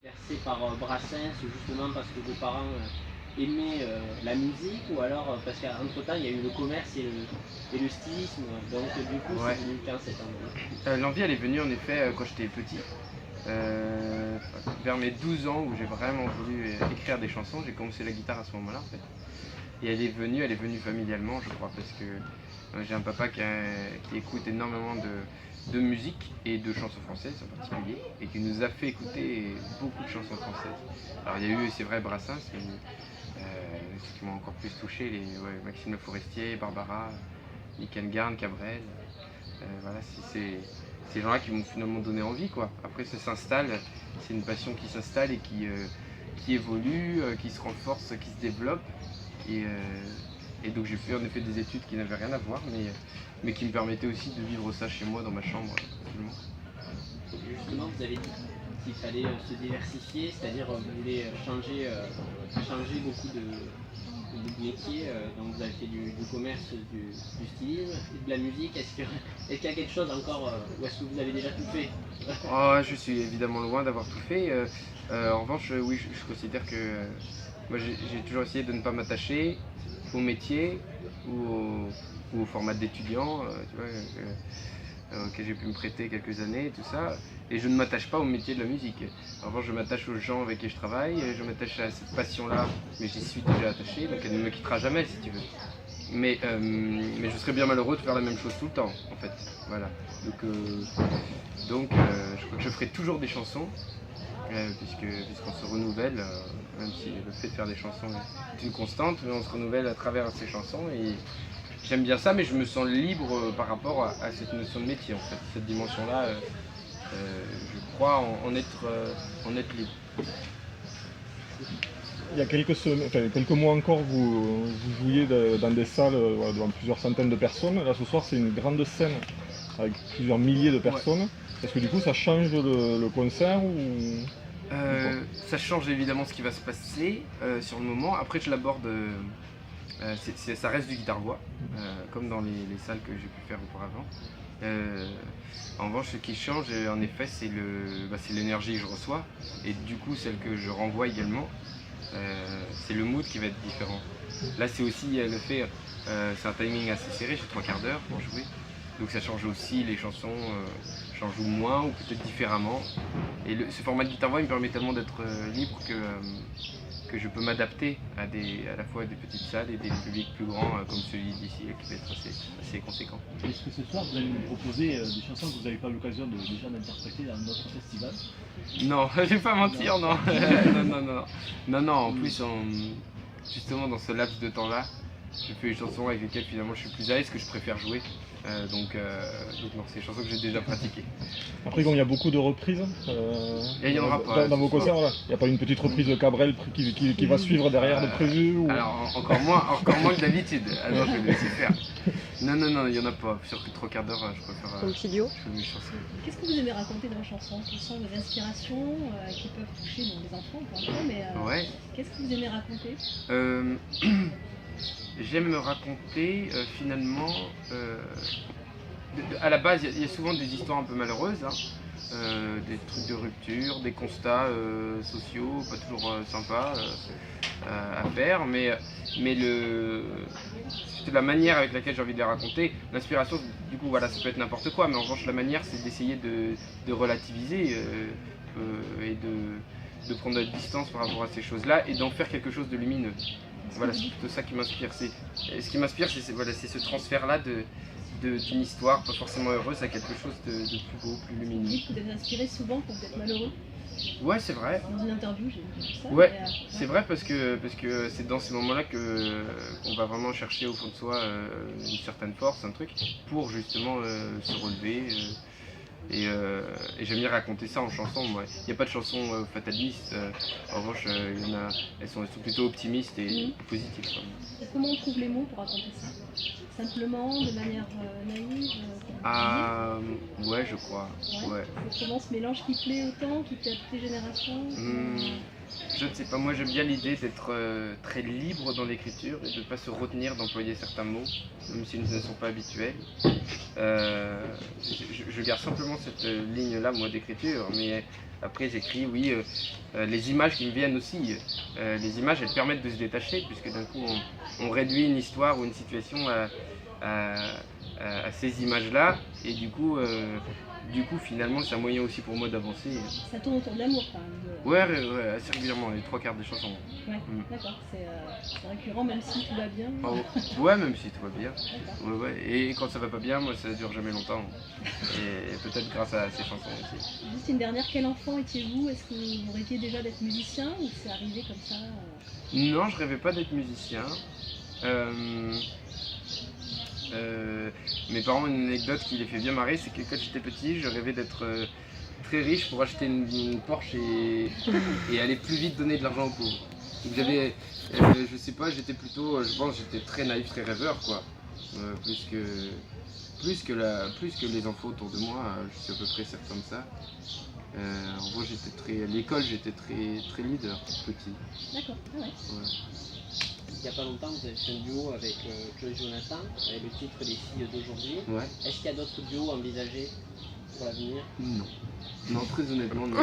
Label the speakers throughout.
Speaker 1: Bercé par Brassens, justement parce que vos parents aimaient la musique, ou alors parce qu'entre temps il y a eu le commerce et le stylisme, donc du coup
Speaker 2: Ouais.
Speaker 1: c'est venu quand cette envie?
Speaker 2: L'envie, elle est venue en effet quand j'étais petit. Vers mes 12 ans où j'ai vraiment voulu écrire des chansons, j'ai commencé la guitare à ce moment-là en fait. Et elle est venue familialement je crois, parce que j'ai un papa qui écoute énormément de musique et de chansons françaises en particulier, et qui nous a fait écouter beaucoup de chansons françaises. Alors il y a eu, c'est vrai, Brassens, mais ce qui m'a encore plus touché, Maxime Le Forestier, Barbara, Michael Garn, Cabrel. Voilà, c'est ces gens-là qui m'ont finalement donné envie, quoi. Après, ça s'installe, c'est une passion qui s'installe et qui évolue, qui se renforce, qui se développe. Et, donc j'ai fait en effet des études qui n'avaient rien à voir, mais qui me permettaient aussi de vivre ça chez moi dans ma chambre tranquillement.
Speaker 1: Justement, vous avez dit qu'il fallait se diversifier, c'est-à-dire vous voulez changer beaucoup de métiers, donc vous avez fait du commerce, du stylisme, et de la musique. Est-ce qu'il y a quelque chose encore, ou est-ce que vous avez déjà tout fait?
Speaker 2: Oh, je suis évidemment loin d'avoir tout fait. En revanche, oui, je considère que moi j'ai toujours essayé de ne pas m'attacher au métier ou au format d'étudiant, tu vois, auquel j'ai pu me prêter quelques années, et tout ça. Et je ne m'attache pas au métier de la musique. En revanche, je m'attache aux gens avec qui je travaille, je m'attache à cette passion-là, mais j'y suis déjà attaché, donc elle ne me quittera jamais si tu veux. Mais je serais bien malheureux de faire la même chose tout le temps, en fait. Voilà. Je crois que je ferai toujours des chansons, puisqu'on se renouvelle, même si le fait de faire des chansons est une constante, mais on se renouvelle à travers ces chansons. Et j'aime bien ça, mais je me sens libre par rapport à cette notion de métier, en fait. Cette dimension-là, je crois en être libre.
Speaker 3: Il y a quelques mois encore, vous jouiez dans des salles voilà, devant plusieurs centaines de personnes. Là, ce soir, c'est une grande scène avec plusieurs milliers de personnes. Ouais. Est-ce que du coup, ça change le concert ou...
Speaker 2: Ça change évidemment ce qui va se passer sur le moment. Après, je l'aborde, ça reste du guitare-voix, comme dans les salles que j'ai pu faire auparavant. En revanche, ce qui change, en effet, c'est l'énergie que je reçois, et du coup, celle que je renvoie également. C'est le mood qui va être différent. Là, c'est aussi le fait, c'est un timing assez serré, j'ai 3/4 d'heure pour jouer. Donc ça change aussi, les chansons, j'en joue moins ou peut-être différemment. Et ce format de guitare-voix me permet tellement d'être libre que je peux m'adapter à la fois des petites salles et des publics plus grands comme celui d'ici, qui peut être assez conséquent.
Speaker 4: Est-ce que ce soir vous allez nous proposer des chansons que vous n'avez pas l'occasion déjà d'interpréter dans notre festival?
Speaker 2: Non, je vais pas mentir, non. Non, en plus, justement dans ce laps de temps-là, je fais les chansons avec lesquelles finalement je suis plus à l'aise, que je préfère jouer. Donc non, c'est des chansons que j'ai déjà pratiquées.
Speaker 3: Après, comme il y a beaucoup de reprises
Speaker 2: il y en aura pas,
Speaker 3: dans vos concerts, voilà. Il n'y a pas une petite reprise de Cabrel qui va suivre derrière de prévu ou...
Speaker 2: Alors encore moins que d'habitude. Ah non, je vais le laisser faire. Non, il n'y en a pas. Sur 3/4 d'heure, je préfère.
Speaker 5: Comme Filio.
Speaker 6: Qu'est-ce que vous aimez raconter dans vos chansons? Quelles sont vos inspirations qui peuvent toucher les enfants pour un peu, mais
Speaker 2: ouais.
Speaker 6: Qu'est-ce que vous aimez raconter?
Speaker 2: J'aime me raconter finalement. À la base, il y a souvent des histoires un peu malheureuses, hein, des trucs de rupture, des constats sociaux, pas toujours sympas à faire, mais c'est la manière avec laquelle j'ai envie de les raconter. L'inspiration, du coup, voilà, ça peut être n'importe quoi, mais en revanche, la manière, c'est d'essayer de relativiser et de prendre notre distance par rapport à ces choses-là et d'en faire quelque chose de lumineux. Voilà, c'est plutôt ça qui m'inspire. Ce qui m'inspire, c'est ce transfert-là d'une histoire pas forcément heureuse à quelque chose de plus beau, plus lumineux.
Speaker 6: Vous dites que vous êtes inspiré souvent quand vous êtes malheureux.
Speaker 2: Ouais, c'est vrai.
Speaker 6: Dans une interview, j'ai vu ça.
Speaker 2: Ouais, c'est vrai parce que c'est dans ces moments-là qu'on va vraiment chercher au fond de soi une certaine force, un truc, pour justement se relever. Et j'aime bien raconter ça en chanson. Moi. Il n'y a pas de chansons fatalistes, en revanche, elles sont plutôt optimistes et positives.
Speaker 6: Comment on trouve les mots pour raconter ça? Simplement, de manière naïve?
Speaker 2: Ouais, je crois. Ouais.
Speaker 6: C'est comment ce mélange qui plaît autant, qui plaît à toutes les générations?
Speaker 2: Je ne sais pas, moi j'aime bien l'idée d'être très libre dans l'écriture et de ne pas se retenir d'employer certains mots, même s'ils ne sont pas habituels. Je garde simplement cette ligne-là, moi, d'écriture, mais après j'écris, oui, les images qui me viennent aussi. Les images, elles permettent de se détacher, puisque d'un coup on réduit une histoire ou une situation à ces images-là, et du coup, finalement, c'est un moyen aussi pour moi d'avancer.
Speaker 6: Ça tourne autour de l'amour, quand même.
Speaker 2: Ouais, assez régulièrement, les 3/4 des chansons.
Speaker 6: Ouais, d'accord, c'est récurrent, même si tout va bien.
Speaker 2: Ouais, même si tout va bien.
Speaker 6: D'accord.
Speaker 2: Ouais. Et quand ça va pas bien, moi, ça dure jamais longtemps. Et peut-être grâce à ces chansons aussi.
Speaker 6: Juste une dernière, quel enfant étiez-vous? Est-ce que vous rêviez déjà d'être musicien ou c'est arrivé comme ça
Speaker 2: Non, je rêvais pas d'être musicien. Mes parents ont une anecdote qui les fait bien marrer, c'est que quand j'étais petit, je rêvais d'être très riche pour acheter une Porsche et aller plus vite donner de l'argent aux pauvres. Donc j'avais, je sais pas, j'étais plutôt, je pense, j'étais très naïf, très rêveur, quoi. Plus que les enfants autour de moi, je suis à peu près certain de ça. En gros, à l'école, j'étais très leader, petit.
Speaker 6: D'accord, ah ouais.
Speaker 2: Ouais.
Speaker 1: Il n'y a pas longtemps, vous avez fait un duo avec Joey Jonathan, avec le titre Les filles d'aujourd'hui.
Speaker 2: Ouais.
Speaker 1: Est-ce qu'il y a d'autres duos envisagés pour l'avenir?
Speaker 2: Non, très honnêtement, non.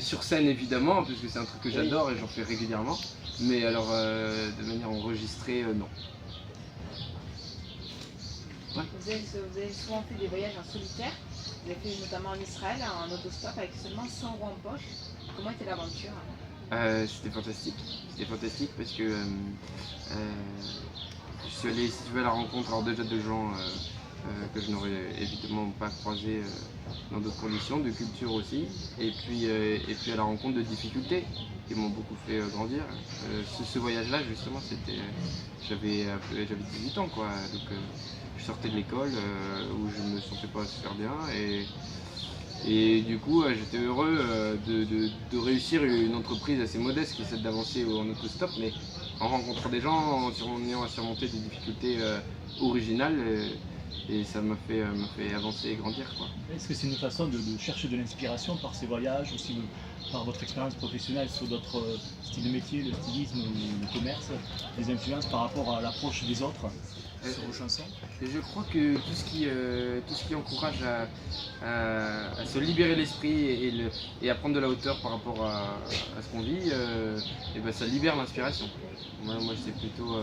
Speaker 2: Sur scène, évidemment, parce que c'est un truc que j'adore et j'en fais régulièrement. Mais alors, de manière enregistrée, non. Ouais.
Speaker 5: Vous avez souvent fait des voyages en solitaire. Vous avez fait notamment en Israël, en autostop, avec seulement 100 € en poche. Comment était l'aventure?
Speaker 2: C'était fantastique parce que je suis allé, si tu veux, à la rencontre alors déjà de gens que je n'aurais évidemment pas croisés dans d'autres conditions, de culture aussi, et puis à la rencontre de difficultés qui m'ont beaucoup fait grandir. Ce voyage-là, justement, j'avais 18 ans, quoi, donc je sortais de l'école où je me sentais pas super bien et du coup, j'étais heureux de réussir une entreprise assez modeste qui essaie d'avancer en autostop, mais en rencontrant des gens, en ayant à surmonter des difficultés originales, et ça m'a fait avancer et grandir, quoi.
Speaker 4: Est-ce que c'est une façon de chercher de l'inspiration par ces voyages, ou si par votre expérience professionnelle sur d'autres styles de métier, le stylisme ou le commerce, des influences par rapport à l'approche des autres sur vos chansons?
Speaker 2: Et je crois que tout ce qui encourage à se libérer l'esprit et à prendre de la hauteur par rapport à ce qu'on vit, et ben ça libère l'inspiration. Moi c'est plutôt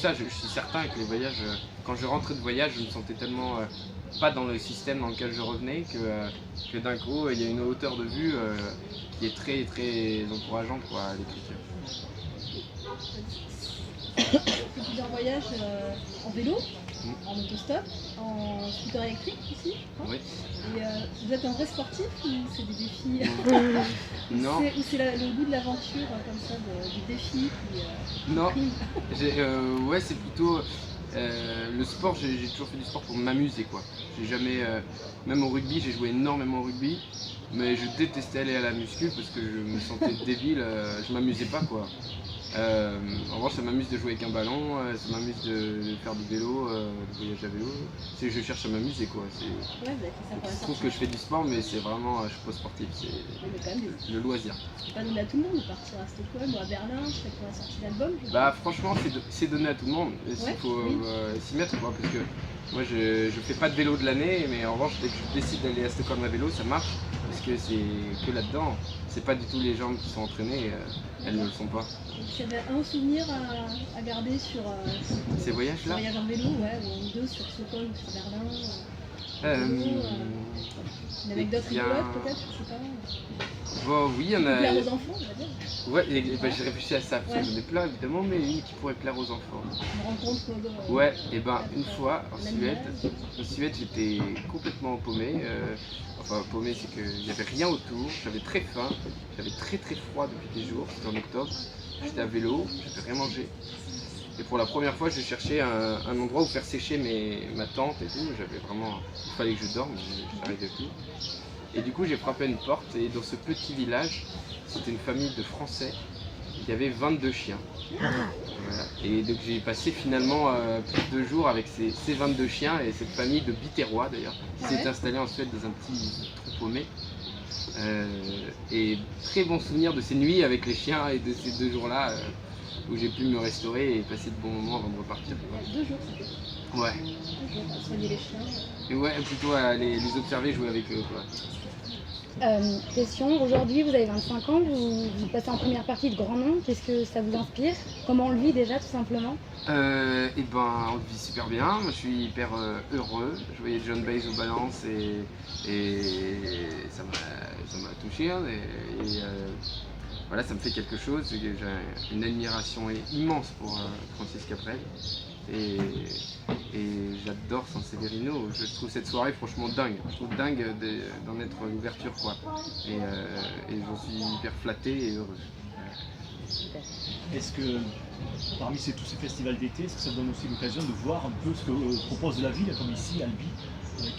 Speaker 2: ça. Je suis certain que les voyages, quand je rentrais de voyage, je me sentais tellement pas dans le système dans lequel je revenais que d'un coup il y a une hauteur de vue qui est très très encourageante, quoi, à l'écriture.
Speaker 6: Plusieurs voyages en vélo, en autostop, en scooter électrique aussi, je crois.
Speaker 2: Oui.
Speaker 6: Et vous êtes un vrai sportif ou c'est des défis
Speaker 2: Non.
Speaker 6: Ou c'est le goût de l'aventure comme ça, du défi
Speaker 2: Non.
Speaker 6: prime.
Speaker 2: Ouais, c'est plutôt le sport. J'ai toujours fait du sport pour m'amuser, quoi. J'ai jamais, même au rugby, j'ai joué énormément au rugby, mais je détestais aller à la muscu parce que je me sentais débile. Je m'amusais pas, quoi. En revanche, ça m'amuse de jouer avec un ballon, ça m'amuse de faire du vélo, de voyager à vélo. Je cherche à m'amuser, quoi.
Speaker 6: Ouais, vous avez fait ça pour la
Speaker 2: Je trouve
Speaker 6: sortie.
Speaker 2: que je fais du sport, mais c'est vraiment, je suis pas sportif,
Speaker 6: Oui, mais quand même,
Speaker 2: c'est le loisir.
Speaker 6: c'est pas donné à tout le monde de partir à Stockholm ou à Berlin, je sais pour la sortie d'album.
Speaker 2: Bah franchement, c'est donné à tout le monde. Il
Speaker 6: Ouais,
Speaker 2: faut
Speaker 6: oui.
Speaker 2: s'y mettre, quoi, parce que moi je fais pas de vélo de l'année, mais en revanche dès que je décide d'aller à Stockholm à vélo, ça marche, parce que c'est que là-dedans. C'est pas du tout les gens qui sont entraînés, elles ne le sont pas.
Speaker 6: Il y avait un souvenir à garder sur
Speaker 2: Ces voyages-là,
Speaker 6: voyage en vélo, ouais, ou deux sur Stockholm ou sur Berlin. Une anecdote
Speaker 2: il y a
Speaker 6: rigolote
Speaker 2: un-
Speaker 6: peut-être, je sais pas.
Speaker 2: bon, oui, il y en
Speaker 6: Qui peut plaire
Speaker 2: a.
Speaker 6: aux enfants, on va dire.
Speaker 2: Ouais, j'ai réfléchi à ça, parce que
Speaker 6: Ouais.
Speaker 2: j'en ai plein évidemment, mais une qui pourrait plaire aux enfants.
Speaker 6: Une rencontre.
Speaker 2: Ouais, et ben une fois en
Speaker 6: un
Speaker 2: Suède,
Speaker 6: animal.
Speaker 2: j'étais complètement paumé. Enfin paumé, c'est qu'il n'y avait rien autour, j'avais très faim, j'avais très froid depuis des jours, c'était en octobre, j'étais à vélo, j'avais rien mangé. Et pour la première fois, je cherchais un endroit où faire sécher ma tente et tout, il fallait que je dorme, mais je n'arrivais plus. Et du coup j'ai frappé à une porte et dans ce petit village, c'était une famille de Français, il y avait 22 chiens. Voilà. Et donc j'ai passé finalement plus de 2 jours avec ces 22 chiens et cette famille de Biterrois d'ailleurs, qui s'est
Speaker 6: Ouais.
Speaker 2: installée en Suède dans un petit trou paumé. Et très bons souvenirs de ces nuits avec les chiens et de ces 2 jours-là où j'ai pu me restaurer et passer de bons moments avant de repartir.
Speaker 6: 2 jours, ça fait.
Speaker 2: Ouais.
Speaker 6: 2 jours, à soigner les chiens.
Speaker 2: Et ouais, plutôt à les observer, jouer avec eux, quoi.
Speaker 7: Question, aujourd'hui vous avez 25 ans, vous passez en première partie de Grand Nom, qu'est-ce que ça vous inspire? Comment on le vit déjà tout simplement?
Speaker 2: Et ben on le vit super bien, moi je suis hyper heureux, je voyais John Baez aux balances et ça m'a touché hein, voilà, ça me fait quelque chose, j'ai une admiration immense pour Francis Cabrel et j'adore San Severino, je trouve cette soirée franchement dingue, je trouve dingue d'en être l'ouverture quoi, et j'en suis hyper flatté et heureux.
Speaker 4: Est-ce que parmi tous ces festivals d'été, est-ce que ça donne aussi l'occasion de voir un peu ce que propose la ville, comme ici Albi,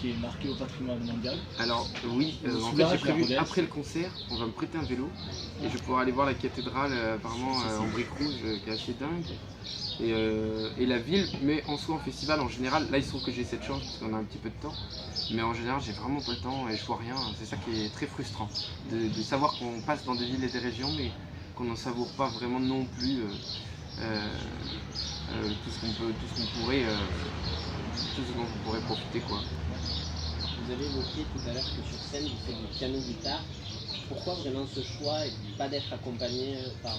Speaker 4: qui est marqué au patrimoine mondial?
Speaker 2: Alors oui, en fait j'ai prévu après le concert, on va me prêter un vélo et je vais pouvoir aller voir la cathédrale apparemment en briques rouges qui est assez dingue. Et la ville, mais en soi en festival en général, là il se trouve que j'ai cette chance parce qu'on a un petit peu de temps, mais en général j'ai vraiment pas le temps et je vois rien, c'est ça qui est très frustrant, de savoir qu'on passe dans des villes et des régions mais qu'on n'en savoure pas vraiment non plus tout ce dont on pourrait profiter quoi.
Speaker 1: Vous avez évoqué tout à l'heure que sur scène vous faites du piano-guitare. Pourquoi vraiment ce choix et pas d'être accompagné par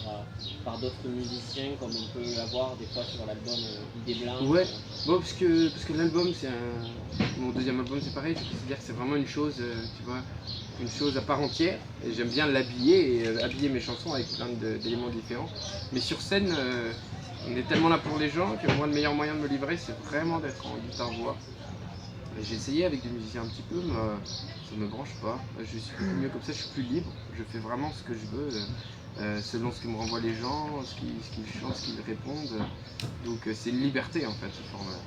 Speaker 1: d'autres musiciens comme on peut avoir des fois sur l'album Idée Blanche?
Speaker 2: Ouais, bon, parce que l'album c'est mon deuxième album c'est pareil, je considère que c'est vraiment une chose, tu vois, une chose à part entière et j'aime bien l'habiller et habiller mes chansons avec plein d'éléments différents. Mais sur scène, on est tellement là pour les gens que moi le meilleur moyen de me livrer c'est vraiment d'être en guitare-voix. J'ai essayé avec des musiciens un petit peu, mais ça ne me branche pas. Je suis beaucoup mieux comme ça, je suis plus libre, je fais vraiment ce que je veux, selon ce que me renvoient les gens, ce qu'ils chantent, ce qu'ils répondent. Donc c'est une liberté en fait ce format-là.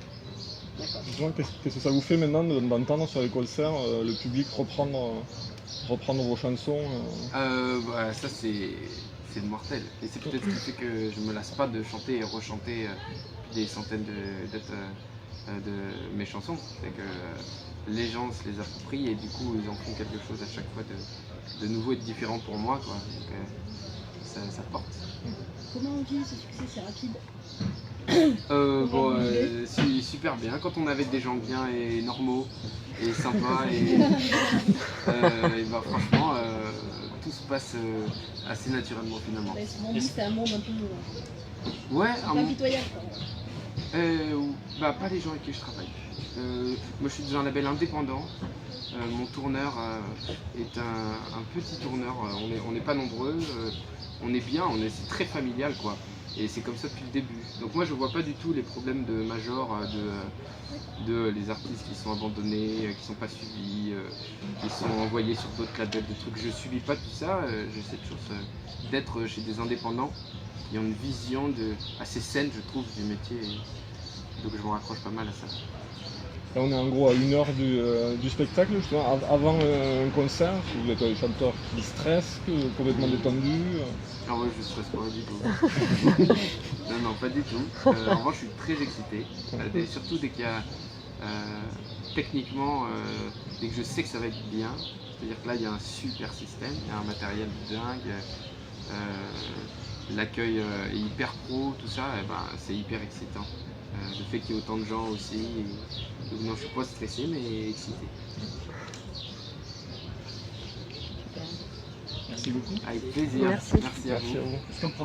Speaker 3: Justement, qu'est-ce que ça vous fait maintenant d'entendre sur les concerts le public reprendre vos chansons
Speaker 2: Bah, ça c'est mortel. Et c'est peut-être ce qui fait que je me lasse pas de chanter et rechanter des centaines de mes chansons, c'est que les gens se les approprient et du coup ils en font quelque chose à chaque fois de nouveau et de différent pour moi quoi. Donc ça porte.
Speaker 6: Comment on vit ce succès si rapide?
Speaker 2: Super bien, quand on est avec des gens bien et normaux et sympas et bah, franchement tout se passe assez naturellement finalement.
Speaker 6: C'est un monde un peu
Speaker 2: Ouais,
Speaker 6: impitoyable.
Speaker 2: Bah, pas les gens avec qui je travaille. Moi je suis dans un label indépendant. Mon tourneur est un petit tourneur, on n'est pas nombreux, on est bien, c'est très familial quoi. Et c'est comme ça depuis le début. Donc moi je vois pas du tout les problèmes de major, de les artistes qui sont abandonnés, qui sont pas suivis, qui sont envoyés sur d'autres labels, de trucs. Je subis pas tout ça, j'ai cette chance d'être chez des indépendants qui ont une vision assez saine je trouve du métier. Donc je me raccroche pas mal à ça.
Speaker 3: Là, on est en gros à 1 heure du spectacle, justement, avant un concert, vous êtes un chanteur qui stresse, complètement détendu.
Speaker 2: Ah ouais, je stresse pas du tout. Non, pas du tout. En revanche, je suis très excité, et surtout dès qu'il y a, techniquement, dès que je sais que ça va être bien, c'est-à-dire que là, il y a un super système, il y a un matériel dingue, l'accueil est hyper pro, tout ça, et ben, c'est hyper excitant. Le fait qu'il y ait autant de gens aussi, donc non, je suis pas stressé mais excité.
Speaker 4: Merci beaucoup.
Speaker 2: Avec plaisir. Merci à vous.